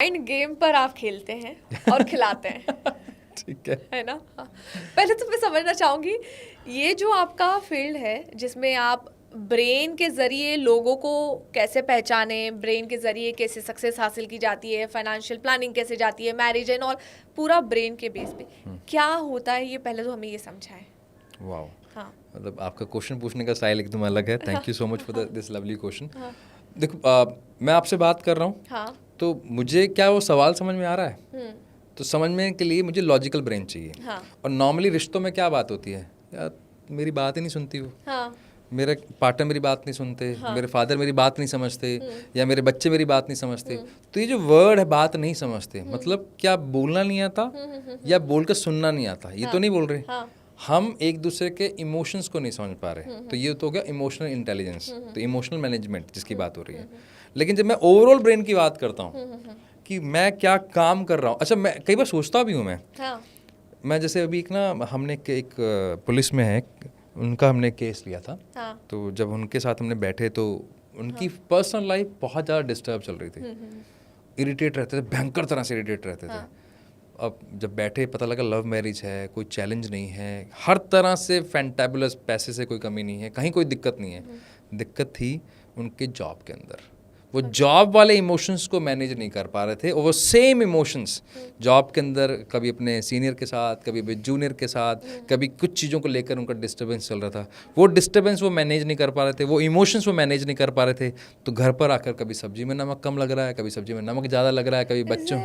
Mind game पर आप खेलते हैं और खिलाते हैं। ठीक है ना? हाँ। पहले तो मैं समझना चाहूंगी, ये जो आपका फील्ड है जिसमें आप ब्रेन के जरिए लोगों को कैसे पहचाने, ब्रेन के जरिए कैसे सक्सेस हासिल की जाती है, फाइनेंशियल प्लानिंग कैसे जाती है, मैरिज एंड ऑल, पूरा ब्रेन के बेस पे क्या होता है, ये पहले तो हमें ये समझाएं। वाओ, हाँ मतलब आपका क्वेश्चन पूछने का स्टाइल एकदम अलग है। Thank you so much for this lovely question. देखो, मैं आपसे बात कर रहा हूँ हाँ तो मुझे क्या वो सवाल समझ में आ रहा है? हम्म तो समझने के लिए मुझे लॉजिकल ब्रेन चाहिए। हाँ और नॉर्मली रिश्तों में क्या बात होती है, यार मेरी बात ही नहीं सुनती वो, हाँ मेरे पार्टनर मेरी बात नहीं सुनते, हाँ। मेरे फादर मेरी बात नहीं समझते, या मेरे बच्चे मेरी बात नहीं समझते। तो ये जो वर्ड है बात नहीं समझते, मतलब क्या बोलना नहीं आता या बोल कर सुनना नहीं आता, ये तो नहीं बोल रहे। हाँ हम एक दूसरे के इमोशंस को नहीं समझ पा रहे, तो ये तो हो गया इमोशनल इंटेलिजेंस, तो इमोशनल मैनेजमेंट जिसकी बात हो रही है। लेकिन जब मैं ओवरऑल ब्रेन की बात करता हूँ कि मैं क्या काम कर रहा हूँ, अच्छा मैं कई बार सोचता भी हूँ हाँ मैं जैसे अभी एक ना हमने एक पुलिस में है, उनका हमने केस लिया था। हाँ तो जब उनके साथ हमने बैठे तो उनकी पर्सनल लाइफ बहुत ज़्यादा डिस्टर्ब चल रही थी, इरिटेट रहते थे, भयंकर तरह से इरिटेट रहते थे। अब जब बैठे पता लगा लव मैरिज है, कोई चैलेंज नहीं है, हर तरह से फैंटेबुलस, पैसे से कोई कमी नहीं है, कहीं कोई दिक्कत नहीं है। दिक्कत थी उनके जॉब के अंदर, वो जॉब वाले इमोशंस को मैनेज नहीं कर पा रहे थे, और वो सेम इमोशंस जॉब के अंदर कभी अपने सीनियर के साथ, कभी जूनियर के साथ, कभी कुछ चीज़ों को लेकर उनका डिस्टर्बेंस चल रहा था। वो डिस्टर्बेंस वो मैनेज नहीं कर पा रहे थे, वो इमोशंस वो मैनेज नहीं कर पा रहे थे। तो घर पर आकर कभी सब्जी में नमक कम लग रहा है, कभी सब्जी में नमक ज़्यादा लग रहा है, कभी बच्चों,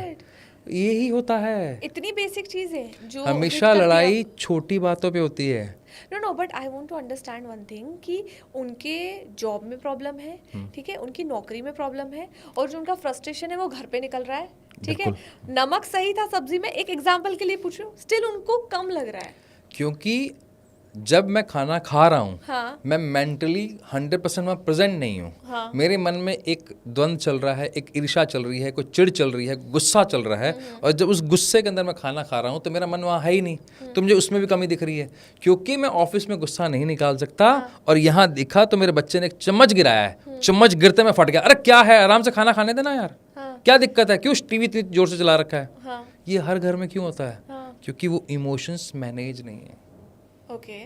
यही होता है। इतनी बेसिक चीज है जो हिट हमेशा करती है लड़ाई आप। छोटी बातों पे होती है। No but I want to understand one thing कि उनके जॉब में प्रॉब्लम है, ठीक है, उनकी नौकरी में प्रॉब्लम है, और जो उनका फ्रस्ट्रेशन है वो घर पे निकल रहा है, ठीक है। बिल्कुल। नमक सही था सब्जी में, एक एग्जांपल के लिए पूछ रही हूँ, स्टिल उनको कम लग रहा है। क्योंकि जब मैं खाना खा रहा हूँ, हाँ मैं मेंटली 100% में प्रेजेंट नहीं हूँ। हाँ मेरे मन में एक द्वंद्व चल रहा है, एक ईर्ष्या चल रही है, कोई चिढ़ चल रही है, गुस्सा चल रहा है। और जब उस गुस्से के अंदर मैं खाना खा रहा हूँ तो मेरा मन वहाँ है ही नहीं, तो मुझे उसमें भी कमी दिख रही है। क्योंकि मैं ऑफिस में गुस्सा नहीं निकाल सकता, और यहाँ दिखा तो मेरे बच्चे ने एक चम्मच गिराया है, चम्मच गिरते में फट गया। अरे क्या है, आराम से खाना खाने देना यार, क्या दिक्कत है, क्यों टीवी इतनी जोर से चला रखा है। ये हर घर में क्यों होता है? क्योंकि वो इमोशंस मैनेज नहीं है। ओके,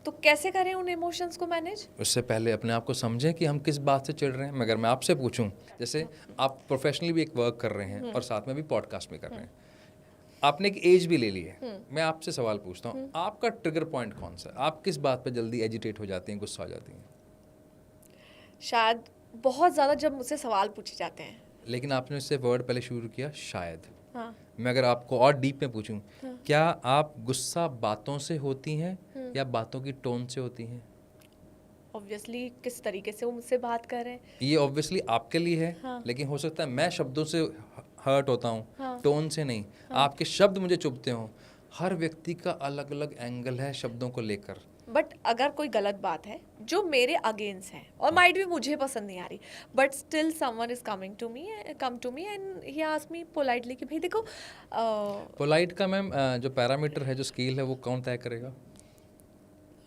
तो कैसे करें उन इमोशंस को मैनेज? उससे पहले अपने आप को समझें कि हम किस बात से चिढ़ रहे हैं। मगर मैं आपसे पूछूं, जैसे आप प्रोफेशनली भी एक वर्क कर रहे हैं और साथ में भी पॉडकास्ट भी कर रहे हैं, आपने एक एज भी ले ली है, मैं आपसे सवाल पूछता हूँ, आपका ट्रिगर पॉइंट कौन सा है? आप किस बात पे जल्दी एजिटेट हो जाती हैं, गुस्सा हो जाती हैं? शायद बहुत ज़्यादा जब मुझसे सवाल पूछे जाते हैं। लेकिन आपने उससे वर्ड पहले शुरू किया शायद। हाँ मैं अगर आपको और डीप में पूछूं, क्या आप गुस्सा बातों से होती हैं या बातों की टोन से होती हैं? ऑब्वियसली किस तरीके से वो मुझसे बात कर रहे हैं। ये ऑब्वियसली आपके लिए है, हाँ। लेकिन हो सकता है मैं शब्दों से हर्ट होता हूँ, हाँ। टोन से नहीं। आपके शब्द मुझे चुभते हों। हर व्यक्ति का अलग अलग एंगल है शब्दों को लेकर। बट अगर कोई गलत बात है जो मेरे अगेंस्ट है और माइट भी मुझे पसंद नहीं आ रही, but still someone is come to me and he asked me politely कि भाई देखो, पोलाइट का मैम जो पैरामीटर है, जो स्केल है, वो कौन तय करेगा?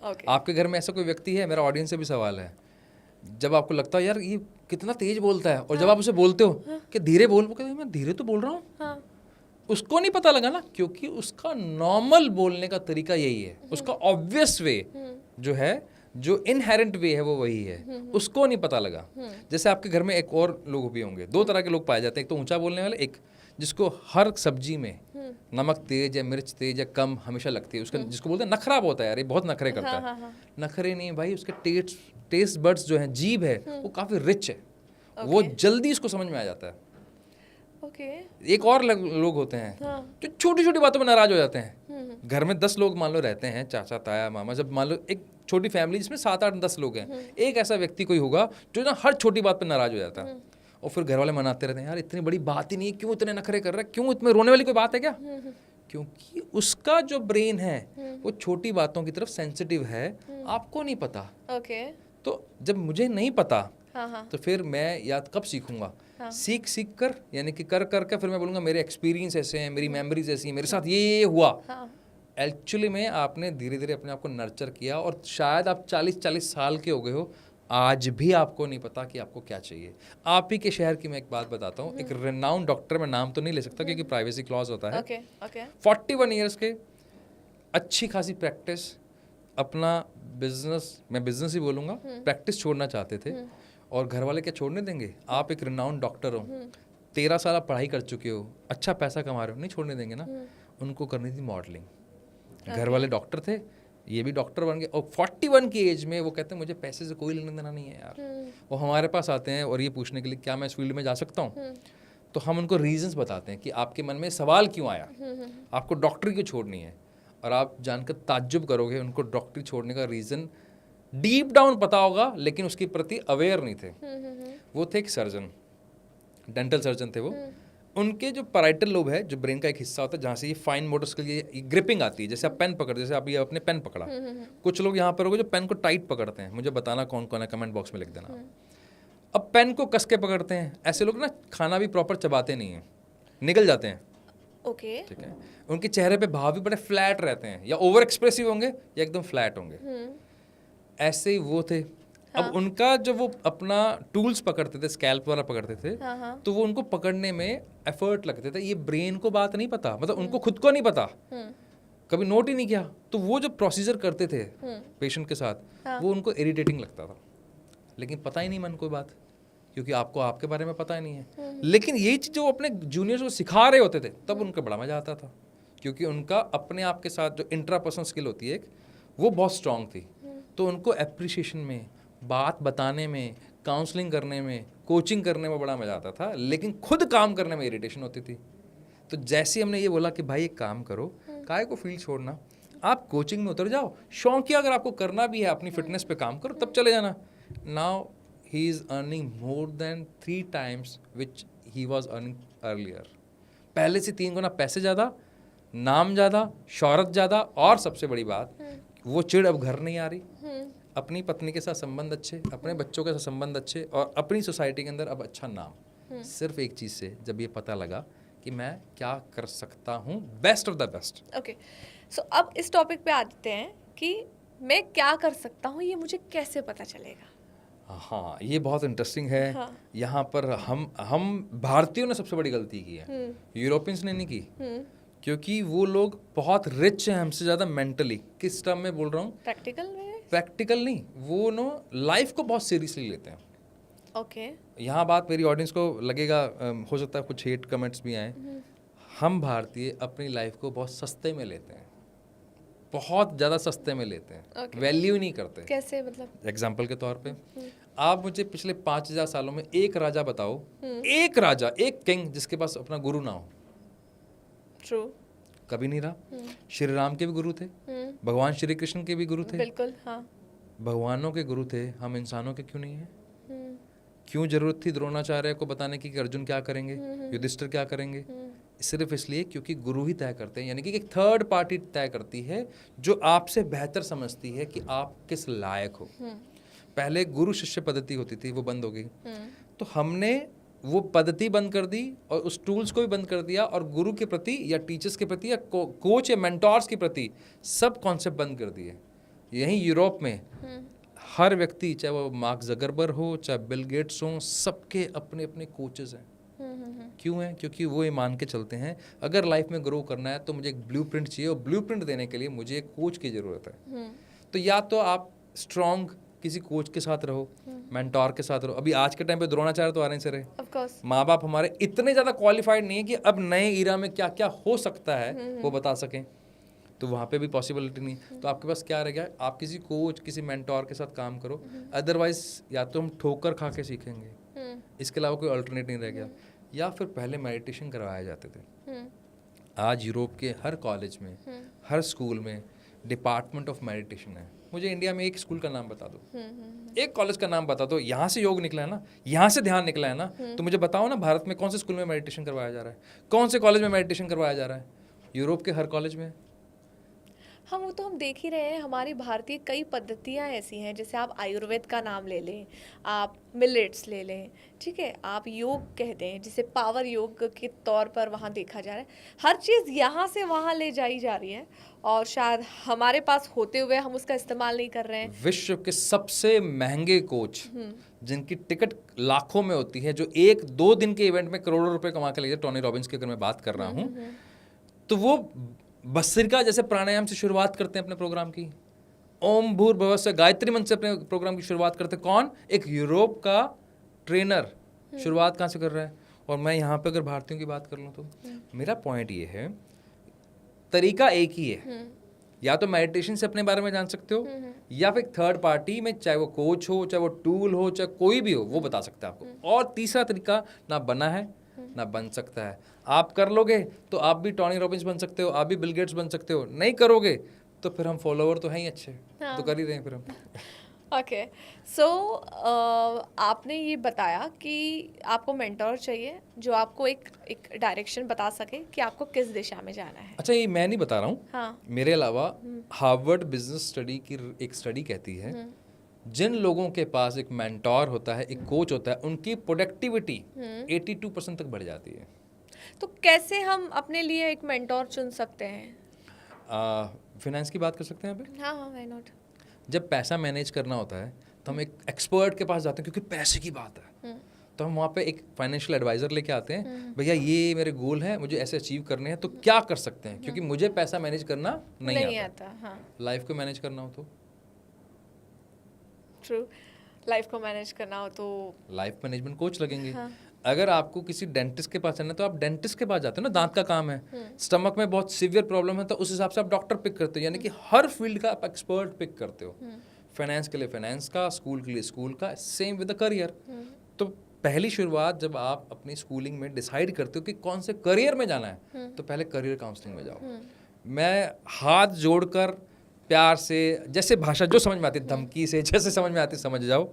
ओके आपके घर में ऐसा कोई व्यक्ति है, मेरा ऑडियंस से भी सवाल है, जब आपको लगता है यार ये कितना तेज बोलता है, और जब आप उसे बोलते हो कि धीरे बोल, वो कहते हैं मैं धीरे तो बोल रहा हूँ, हाँ उसको नहीं पता लगा ना, क्योंकि उसका नॉर्मल बोलने का तरीका यही है, उसका ऑब्वियस वे जो है, जो इनहेरेंट वे है वो वही है, उसको नहीं पता लगा। जैसे आपके घर में एक और लोग भी होंगे, दो तरह के लोग पाए जाते हैं, एक तो ऊंचा बोलने वाले, एक जिसको हर सब्जी में नमक तेज या मिर्च तेज या कम हमेशा लगती है, उसका जिसको बोलते हैं नखरा होता है, यार ये बहुत नखरे करता है। नखरे नहीं भाई, उसके टेस्ट बड्स जो हैं, जीभ है, वो काफ़ी रिच है, वो जल्दी इसको समझ में आ जाता है। ओके एक और लोग होते हैं जो छोटी छोटी बातों में नाराज हो जाते हैं। घर में 10 लोग मान लो रहते हैं, चाचा ताया मामा, जब मान लो एक छोटी फैमिली जिसमें 7 8 10 लोग हैं, एक ऐसा व्यक्ति कोई होगा जो ना हर छोटी बात पर नाराज हो जाता है, और फिर घर वाले मनाते रहते हैं, यार इतनी बड़ी बात ही नहीं है, क्यों इतने नखरे कर रहा है, क्यों इतने रोने वाली कोई बात है क्या? क्योंकि उसका जो ब्रेन है वो छोटी बातों की तरफ सेंसिटिव है, आपको नहीं पता। ओके तो जब मुझे नहीं पता, हाँ तो फिर मैं याद कब सीखूंगा? सीख कर, यानी कि कर कर फिर मैं बोलूँगा मेरे एक्सपीरियंस ऐसे हैं, मेरी मेमोरीज ऐसी हैं, मेरे साथ ये हुआ। एक्चुअली में आपने धीरे धीरे अपने आप को नर्चर किया, और शायद आप 40 40 साल के हो गए हो, आज भी आपको नहीं पता कि आपको क्या चाहिए। आप ही के शहर की मैं एक बात बताता हूँ, एक रेनाउंड डॉक्टर, मैं नाम तो नहीं ले सकता क्योंकि प्राइवेसी क्लॉज होता है, ओके ओके 41 ईयर्स के, अच्छी खासी प्रैक्टिस, अपना बिजनेस, मैं बिजनेस ही बोलूँगा, प्रैक्टिस छोड़ना चाहते थे और घर वाले क्या छोड़ने देंगे? आप एक रेनाउंड डॉक्टर हो, 13 साल आप पढ़ाई कर चुके हो, अच्छा पैसा कमा रहे हो, नहीं छोड़ने देंगे ना। उनको करनी थी मॉडलिंग, घर वाले डॉक्टर थे, ये भी डॉक्टर बन गए और 41 की एज में वो कहते हैं मुझे पैसे से कोई लेना देना नहीं है यार। वो हमारे पास आते हैं और ये पूछने के लिए क्या मैं इस फील्ड में जा सकता हूँ, तो हम उनको रीजंस बताते हैं कि आपके मन में सवाल क्यों आया, आपको डॉक्टरी क्यों छोड़नी है। और आप जानकर ताज्जुब करोगे, उनको डॉक्टरी छोड़ने का रीज़न डीप डाउन पता होगा लेकिन उसके प्रति अवेयर नहीं थे। वो थे एक सर्जन, डेंटल सर्जन थे वो। उनके जो पैराइटल लोब है, जो ब्रेन का एक हिस्सा होता है जहाँ से ये फाइन मोटर्स के लिए ग्रिपिंग आती है, जैसे आप पेन पकड़, जैसे आप ये अपने पेन पकड़ा, कुछ लोग यहाँ पर होंगे जो पेन को टाइट पकड़ते हैं, मुझे बताना कौन कौन है, कमेंट बॉक्स में लिख देना। अब पेन को कस के पकड़ते हैं, ऐसे लोग ना खाना भी प्रॉपर चबाते नहीं हैं, निकल जाते हैं। ओके ठीक है, उनके चेहरे पे भाव भी बड़े फ्लैट रहते हैं, या ओवर एक्सप्रेसिव होंगे या एकदम फ्लैट होंगे। ऐसे ही वो थे। अब उनका जो वो अपना टूल्स पकड़ते थे, स्कैल्प वाला पकड़ते थे, तो वो उनको पकड़ने में एफर्ट लगते थे। ये ब्रेन को बात नहीं पता, मतलब उनको खुद को नहीं पता, कभी नोट ही नहीं किया। तो वो जो प्रोसीजर करते थे पेशेंट के साथ, वो उनको इरिटेटिंग लगता था, लेकिन पता ही नहीं मन को बात, क्योंकि आपको आपके बारे में पता ही नहीं है। लेकिन यही चीज़ जो अपने जूनियर्स को सिखा रहे होते थे, तब उनको बड़ा मजा आता था, क्योंकि उनका अपने आप के साथ जो इंट्रापर्सनल स्किल होती है एक, वो बहुत स्ट्रांग थी। तो उनको एप्रिसिएशन में, बात बताने में, काउंसलिंग करने में, कोचिंग करने में बड़ा मजा आता था, लेकिन खुद काम करने में इरिटेशन होती थी। तो जैसे हमने ये बोला कि भाई एक काम करो, काहे को फील्ड छोड़ना, आप कोचिंग में उतर जाओ, शौकिया अगर आपको करना भी है, अपनी फिटनेस पे काम करो, तब चले जाना। Now he is earning more than 3 times which he was earning earlier. पहले से 3 गुना पैसे ज़्यादा, नाम ज़्यादा, शोहरत ज़्यादा, और सबसे बड़ी बात, वो चिड़ अब घर नहीं आ रही, अपनी पत्नी के साथ संबंध अच्छे, अपने बच्चों के साथ संबंध अच्छे, और अपनी सोसाइटी के अंदर अब अच्छा नाम। सिर्फ एक चीज़ से, जब ये पता लगा कि मैं क्या कर सकता हूँ, best of the best. Okay, so अब इस टॉपिक पे आते हैं कि मैं क्या कर सकता हूँ, ये मुझे कैसे पता चलेगा? हाँ, ये बहुत इंटरेस्टिंग है। यहाँ पर हम भारतीयों ने सबसे बड़ी गलती की है, यूरोपियंस ने नहीं की, क्योंकि वो लोग बहुत रिच हैं हमसे ज़्यादा मेंटली। किस टर्म में बोल रहा हूँ? प्रैक्टिकल में? प्रैक्टिकल नहीं, वो नो लाइफ को बहुत सीरियसली लेते हैं। ओके, यहाँ बात मेरी ऑडियंस को लगेगा, हो सकता है कुछ हेट कमेंट्स भी आए, हम भारतीय अपनी लाइफ को बहुत सस्ते में लेते हैं, बहुत ज़्यादा सस्ते में लेते हैं, वैल्यू ही नहीं करते। कैसे मतलब? एग्जाम्पल के तौर पे आप मुझे पिछले 5000 सालों में एक राजा बताओ, एक राजा, एक किंग जिसके पास अपना गुरु ना हो। ट्रू, कभी नहीं रहा। श्री राम के भी गुरु थे, भगवान श्री कृष्ण के भी गुरु थे, बिल्कुल, हाँ। भगवानों के गुरु थे, हम इंसानों के क्यों नहीं है? क्यों जरूरत थी द्रोणाचार्य को बताने की कि अर्जुन क्या करेंगे, युधिष्ठिर क्या करेंगे? सिर्फ इसलिए क्योंकि गुरु ही तय करते हैं, यानी कि एक थर्ड पार्टी तय करती है जो आपसे बेहतर समझती है कि आप किस लायक हो। पहले गुरु शिष्य पद्धति होती थी, वो बंद हो गई, तो हमने वो पद्धति बंद कर दी और उस टूल्स को भी बंद कर दिया, और गुरु के प्रति या टीचर्स के प्रति या कोच या मेंटोर्स के प्रति सब कॉन्सेप्ट बंद कर दिए। यहीं यूरोप में हर व्यक्ति, चाहे वो मार्क ज़करबर्ग हो, चाहे बिल गेट्स हो, सबके अपने अपने कोचेस हैं। क्यों हैं? क्योंकि वो ये मान के चलते हैं अगर लाइफ में ग्रो करना है तो मुझे एक ब्लूप्रिंट चाहिए, और ब्लूप्रिंट देने के लिए मुझे एक कोच की ज़रूरत है। तो या तो आप स्ट्रॉन्ग किसी कोच के साथ रहो, मेंटोर के साथ रहो। अभी आज के टाइम पे द्रोणाचार्य तो आ नहीं सके, ऑफ कोर्स माँ बाप हमारे इतने ज़्यादा क्वालिफाइड नहीं है कि अब नए ईरा में क्या क्या हो सकता है वो बता सकें, तो वहाँ पे भी पॉसिबिलिटी नहीं। तो आपके पास क्या रह गया? आप किसी कोच, किसी मेंटोर के साथ काम करो, अदरवाइज या तो हम ठोकर खा के सीखेंगे, इसके अलावा कोई अल्टरनेट नहीं रह गया। या फिर पहले मेडिटेशन करवाए जाते थे, आज यूरोप के हर कॉलेज में, हर स्कूल में डिपार्टमेंट ऑफ मेडिटेशन है। मुझे इंडिया में एक स्कूल का नाम बता दो, एक कॉलेज का नाम बता दो, यहाँ से योग निकला है ना, यहाँ से ध्यान निकला है ना, तो मुझे बताओ ना भारत में कौन से स्कूल में मेडिटेशन करवाया जा रहा है, कौन से कॉलेज में मेडिटेशन करवाया जा रहा है? यूरोप के हर कॉलेज में। हाँ, वो तो हम देख ही रहे हैं। हमारी भारतीय कई पद्धतियाँ ऐसी हैं, जैसे आप आयुर्वेद का नाम ले लें, आप मिलेट्स ले लें, ठीक है, आप योग कह दें, जिसे पावर योग के तौर पर वहाँ देखा जा रहा है। हर चीज़ यहाँ से वहाँ ले जाई जा रही है, और शायद हमारे पास होते हुए हम उसका इस्तेमाल नहीं कर रहे हैं। विश्व के सबसे महंगे कोच जिनकी टिकट लाखों में होती है, जो 1-2 दिन के इवेंट में करोड़ों रुपए कमा के ले जाए, टोनी रॉबिन्स की अगर मैं बात कर रहा हूँ, तो वो भस्त्रिका जैसे प्राणायाम से शुरुआत करते हैं अपने प्रोग्राम की, ओम भूर्भुवः से गायत्री मंत्र से अपने प्रोग्राम की शुरुआत करते हैं। कौन? एक यूरोप का ट्रेनर शुरुआत कहाँ से कर रहा है? और मैं यहाँ पे अगर भारतीयों की बात कर लूँ तो मेरा पॉइंट ये है, तरीका एक ही है, या तो मेडिटेशन से अपने बारे में जान सकते हो, या फिर थर्ड पार्टी में, चाहे वो कोच हो, चाहे वो टूल हो, चाहे कोई भी हो, वो बता सकता है आपको। और तीसरा तरीका ना बना है ना बन सकता है। आप कर लोगे तो आप भी टॉनी रॉबिन्स बन सकते हो, आप भी बिल गेट्स बन सकते हो। नहीं करोगे तो फिर हम फॉलोवर तो हैं ही अच्छे, तो कर ही रहे हैं फिर हम। ओके, सो आपने ये बताया कि आपको मेंटोर चाहिए जो आपको एक डायरेक्शन बता सके कि आपको किस दिशा में जाना है। अच्छा, ये मैं नहीं बता रहा हूँ, हाँ। मेरे अलावा हार्वर्ड बिजनेस स्टडी की एक स्टडी कहती है, जिन लोगों के पास एक मेंटोर होता है, एक कोच होता है, उनकी प्रोडक्टिविटी 82% तक बढ़ जाती है। तो कैसे हम अपने लिए एक मेंटोर चुन सकते हैं? फिनेंस की बात कर सकते हैं यहाँ पे। हाँ हाँ, व्हाई नॉट। जब पैसा मैनेज करना होता है तो हम एक एक्सपर्ट के पास जाते हैं, क्योंकि पैसे की बात है, तो हम वहाँ पे एक फाइनेंशियल एडवाइजर लेके आते हैं, भैया ये मेरे गोल है, मुझे ऐसे अचीव करने हैं, तो क्या कर सकते हैं, क्योंकि मुझे पैसा मैनेज करना नहीं आता। हाँ, लाइफ को मैनेज करना हो तो, ट्रू, लाइफ को मैनेज करना हो तो लाइफ मैनेजमेंट कोच लगेंगे। हाँ। अगर आपको किसी डेंटिस्ट के पास जाना है तो आप डेंटिस्ट के पास जाते हो ना, दांत का काम है। स्टमक में बहुत सीवियर प्रॉब्लम है तो उस हिसाब से आप डॉक्टर पिक करते हो, यानी कि हर फील्ड का आप एक्सपर्ट पिक करते हो। फाइनेंस के लिए फाइनेंस का, स्कूल के लिए स्कूल का, सेम विद द करियर। तो पहली शुरुआत जब आप अपनी स्कूलिंग में डिसाइड करते हो कि कौन से करियर में जाना है, तो पहले करियर काउंसलिंग में जाओ। मैं हाथ जोड़कर प्यार से, जैसे भाषा जो समझ में आती है, धमकी से जैसे समझ में आती है समझ जाओ,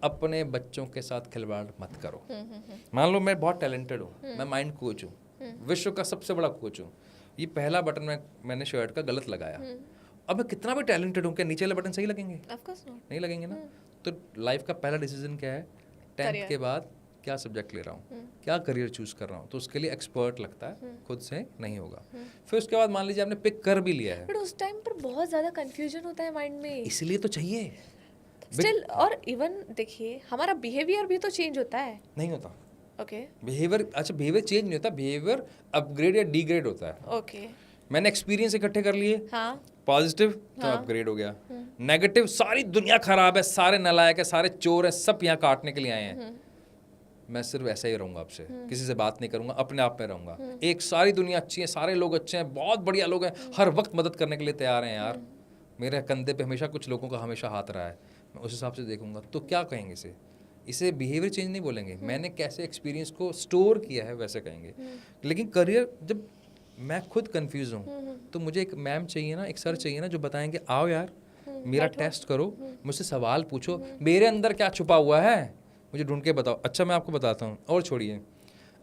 अपने बच्चों के साथ खिलवाड़ मत करो। मान लो मैं बहुत टैलेंटेड हूँ, मैं माइंड कोच हूँ, विश्व का सबसे बड़ा कोच हूँ, ये पहला बटन मैंने शर्ट का गलत लगाया, अब मैं कितना भी टैलेंटेड हूँ, क्या नीचे वाले बटन सही लगेंगे? ऑफ कोर्स नॉट, नहीं लगेंगे ना। तो लाइफ का पहला डिसीजन क्या है? 10th के बाद क्या सब्जेक्ट ले रहा हूँ, क्या करियर चूज कर रहा हूँ, तो उसके लिए एक्सपर्ट लगता है, खुद से नहीं होगा। फिर उसके बाद मान लीजिए आपने पिक कर भी लिया है, बट उस टाइम पर बहुत ज़्यादा कंफ्यूजन होता है माइंड में, इसलिए तो चाहिए स्टिल। और इवन देखिए, हमारा बिहेवियर भी तो चेंज होता है। नहीं होता ओके बिहेवियर। अच्छा, बिहेवियर चेंज नहीं होता, बिहेवियर अपग्रेड या डिग्रेड होता है। ओके, मैंने एक्सपीरियंस इकट्ठे कर लिए, हाँ, पॉजिटिव तो अपग्रेड हो गया, नेगेटिव सारी दुनिया खराब है, सारे नालायक है, सारे चोर है, सब यहाँ काटने के लिए आए हैं, मैं सिर्फ ऐसा ही रहूंगा, आपसे किसी से बात नहीं करूंगा, अपने आप में रहूंगा। एक सारी दुनिया अच्छी है, सारे लोग अच्छे हैं, बहुत बढ़िया लोग हैं, हर वक्त मदद करने के लिए तैयार हैं यार, मेरे कंधे पे हमेशा कुछ लोगों का हमेशा हाथ रहा है, मैं उस हिसाब से देखूंगा। तो क्या कहेंगे इसे बिहेवियर चेंज नहीं बोलेंगे, मैंने कैसे एक्सपीरियंस को स्टोर किया है वैसे कहेंगे। लेकिन करियर, जब मैं खुद कंफ्यूज हूँ तो मुझे एक मैम चाहिए ना, एक सर चाहिए ना, जो बताएंगे आओ यार मेरा टेस्ट करो, मुझसे सवाल पूछो, मेरे अंदर क्या छुपा हुआ है मुझे ढूंढ के बताओ। अच्छा, मैं आपको बताता हूँ, और छोड़िए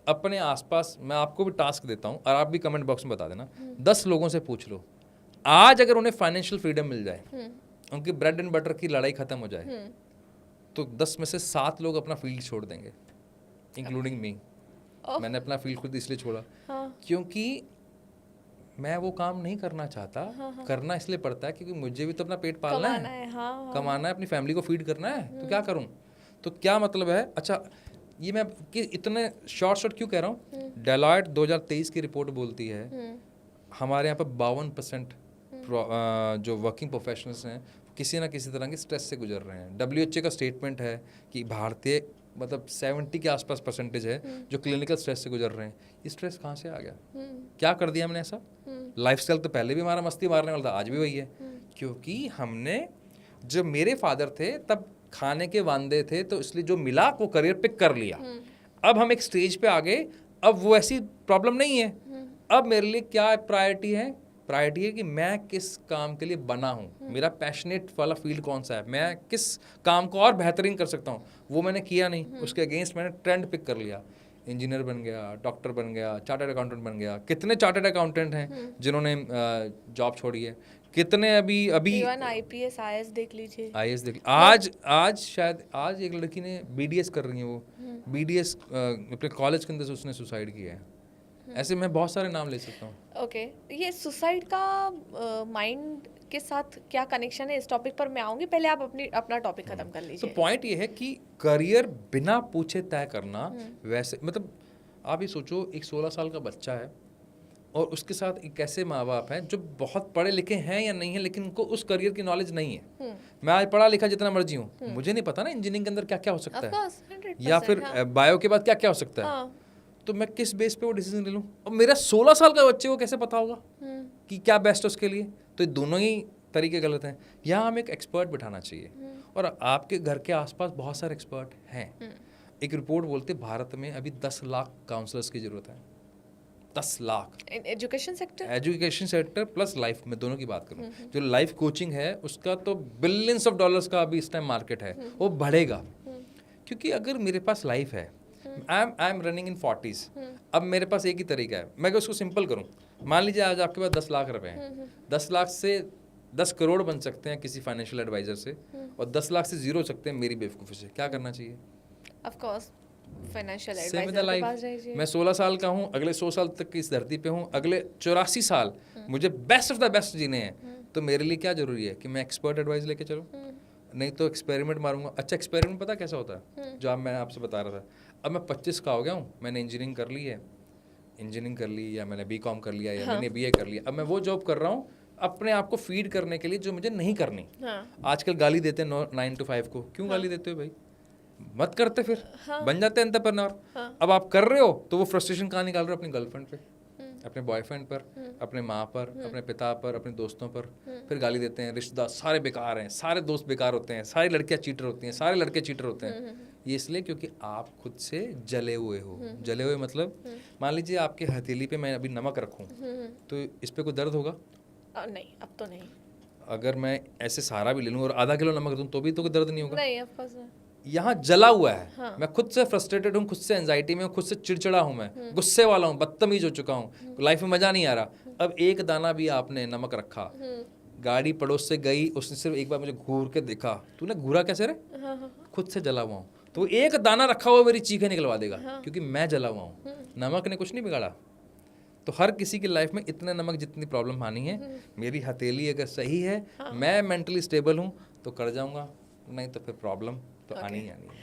अपने आसपास, मैं आपको भी टास्क देता हूँ और आप भी कमेंट बॉक्स में बता देना, 10 लोगों से पूछ लो, आज अगर उन्हें फाइनेंशियल फ्रीडम मिल जाए, उनकी ब्रेड एंड बटर की लड़ाई खत्म हो जाए, तो 10 में से 7 लोग अपना फील्ड छोड़ देंगे, इंक्लूडिंग मी। मैंने अपना फील्ड खुद इसलिए छोड़ा क्योंकि मैं वो काम नहीं करना चाहता, करना इसलिए पड़ता है क्योंकि मुझे भी तो अपना पेट पालना है, कमाना है, अपनी फैमिली को फीड करना है, तो क्या करूं? तो क्या मतलब है? अच्छा, ये मैं कि इतने शॉर्ट क्यों कह रहा हूँ, डेलॉयट 2023 की रिपोर्ट बोलती है हमारे यहाँ पर 52% जो वर्किंग प्रोफेशनल्स हैं किसी ना किसी तरह के स्ट्रेस से गुजर रहे हैं। WHO का स्टेटमेंट है कि भारतीय मतलब 70 के आसपास परसेंटेज है जो क्लिनिकल स्ट्रेस से गुजर रहे हैं। ये स्ट्रेस कहाँ से आ गया? क्या कर दिया हमने ऐसा? लाइफस्टाइल तो पहले भी हमारा मस्ती मारने वाला था, आज भी वही है, क्योंकि हमने, जब मेरे फादर थे तब खाने के वांदे थे, तो इसलिए जो मिला वो करियर पिक कर लिया। अब हम एक स्टेज पे आ गए, अब वो ऐसी प्रॉब्लम नहीं है। अब मेरे लिए क्या प्रायोरिटी है? प्रायोरिटी है कि मैं किस काम के लिए बना हूँ, मेरा पैशनेट वाला फील्ड कौन सा है, मैं किस काम को और बेहतरीन कर सकता हूँ, वो मैंने किया नहीं, उसके अगेंस्ट मैंने ट्रेंड पिक कर लिया। इंजीनियर बन गया, डॉक्टर बन गया, चार्टर्ड अकाउंटेंट बन गया। कितने चार्टर्ड अकाउंटेंट हैं जिन्होंने जॉब छोड़ी है, कितने अभी अभी इवन आईपीएस आईएएस देख लीजिए। आईएएस देख, आज शायद आज एक लड़की ने बीडीएस कर रही है, वो बीडीएस अपने कॉलेज के अंदर से उसने सुसाइड किया है। ऐसे मैं बहुत सारे नाम ले सकता हूँ। ओके, ये सुसाइड का माइंड के साथ क्या कनेक्शन है, इस टॉपिक पर मैं आऊंगी, पहले आप अपना टॉपिक खत्म कर तो लीजिए। पॉइंट ये है कि करियर बिना पूछे तय करना, वैसे मतलब आप ये सोचो, एक 16 साल का बच्चा है और उसके साथ एक ऐसे माँ बाप हैं जो बहुत पढ़े लिखे हैं या नहीं है, लेकिन उनको उस करियर की नॉलेज नहीं है। मैं आज पढ़ा लिखा जितना मर्जी हूँ, मुझे नहीं पता ना इंजीनियरिंग के अंदर क्या क्या हो सकता Of है, course, 100%, या फिर हाँ। बायो के बाद क्या क्या हो सकता है। हाँ। तो मैं किस बेस पे वो डिसीजन ले लूँ? और मेरा 16 साल का बच्चे को कैसे पता होगा कि क्या बेस्ट है उसके लिए? तो ये दोनों ही तरीके गलत हैं। यहाँ हमें एक एक्सपर्ट बिठाना चाहिए, और आपके घर के आसपास बहुत सारे एक्सपर्ट हैं। एक रिपोर्ट बोलते भारत में अभी 10 लाख काउंसलर्स की जरूरत है। 10 lakh. Education sector, education sector plus life में, दोनों की बात करूँ, जो लाइफ कोचिंग है उसका तो बिलियंस ऑफ डॉलर्स का अभी इस टाइम मार्केट है, वो बढ़ेगा। क्योंकि अगर मेरे पास लाइफ है, I am running in 40s, अब मेरे पास एक ही तरीका है। मैं अगर उसको सिंपल करूँ, मान लीजिए आज आपके पास 10 लाख रुपए हैं, 10 लाख से 10 करोड़ बन सकते हैं किसी फाइनेंशियल एडवाइजर से, और 10 लाख से जीरो हो सकते हैं मेरी बेवकूफ़ी से। क्या करना चाहिए? Of course financial Same with the advisor के life. पास जाइए। मैं 16 साल का हूँ, अगले 100 साल तक की इस धरती पे हूँ, अगले 84 साल मुझे बेस्ट ऑफ द बेस्ट जीने हैं। तो मेरे लिए क्या जरूरी है कि मैं एक्सपर्ट एडवाइस लेके चलूँ, नहीं तो एक्सपेरिमेंट मारूंगा। अच्छा, एक्सपेरिमेंट पता कैसा होता है, जो आप मैं आपसे बता रहा था। अब मैं 25 का हो गया हूँ, मैंने इंजीनियरिंग कर ली है, इंजीनियरिंग कर ली, या मैंने बीकॉम कर लिया, या मैंने बीए कर लिया। अब मैं वो जॉब कर रहा हूँ अपने आप को फीड करने के लिए जो मुझे नहीं करनी। आजकल गाली देते हैं 9 to 5 को, क्यों गाली देते हो भाई? मत करते फिर, बन जाते हैं एंटरप्रेन्योर। अब आप कर रहे हो तो वो फ्रस्ट्रेशन कहाँ निकाल रहे हो? अपनी गर्लफ्रेंड पे, अपने बॉयफ्रेंड पर, अपने माँ पर, अपने पिता पर, अपने दोस्तों पर। फिर गाली देते हैं, रिश्तेदार सारे बेकार हैं, सारे दोस्त बेकार होते हैं, सारी लड़कियां चीटर होती हैं, सारे लड़के चीटर होते हैं। ये इसलिए क्योंकि आप खुद से जले हुए हो। जले हुए मतलब, मान लीजिए आपके हथेली पे मैं अभी नमक रखूँ तो इस पे कोई दर्द होगा? नहीं, अब तो नहीं। अगर मैं ऐसे सारा भी ले लूँ और आधा किलो नमक दूँ तो भी तो कोई दर्द नहीं होगा? नहीं, ऑफ कोर्स। यहाँ जला हुआ है। मैं खुद से फ्रस्ट्रेटेड हूँ, खुद से एंजाइटी में हूँ, खुद से चिड़चिड़ा हूँ, मैं गुस्से वाला हूँ, बदतमीज हो चुका हूँ, लाइफ में मजा नहीं आ रहा। अब एक दाना भी आपने नमक रखा, गाड़ी पड़ोस से गई, उसने सिर्फ एक बार मुझे घूर के देखा, तूने घूरा कैसे रे? खुद से जला हुआ हूँ। तो एक दाना रखा हुआ मेरी चीखें निकलवा देगा, क्योंकि मैं जला हुआ हूँ। नमक ने कुछ नहीं बिगाड़ा। तो हर किसी की लाइफ में इतने नमक जितनी प्रॉब्लम आनी है, मेरी हथेली अगर सही है, मैं मेंटली स्टेबल हूँ तो कर जाऊंगा, नहीं तो फिर प्रॉब्लम तो आनी ही आनी है।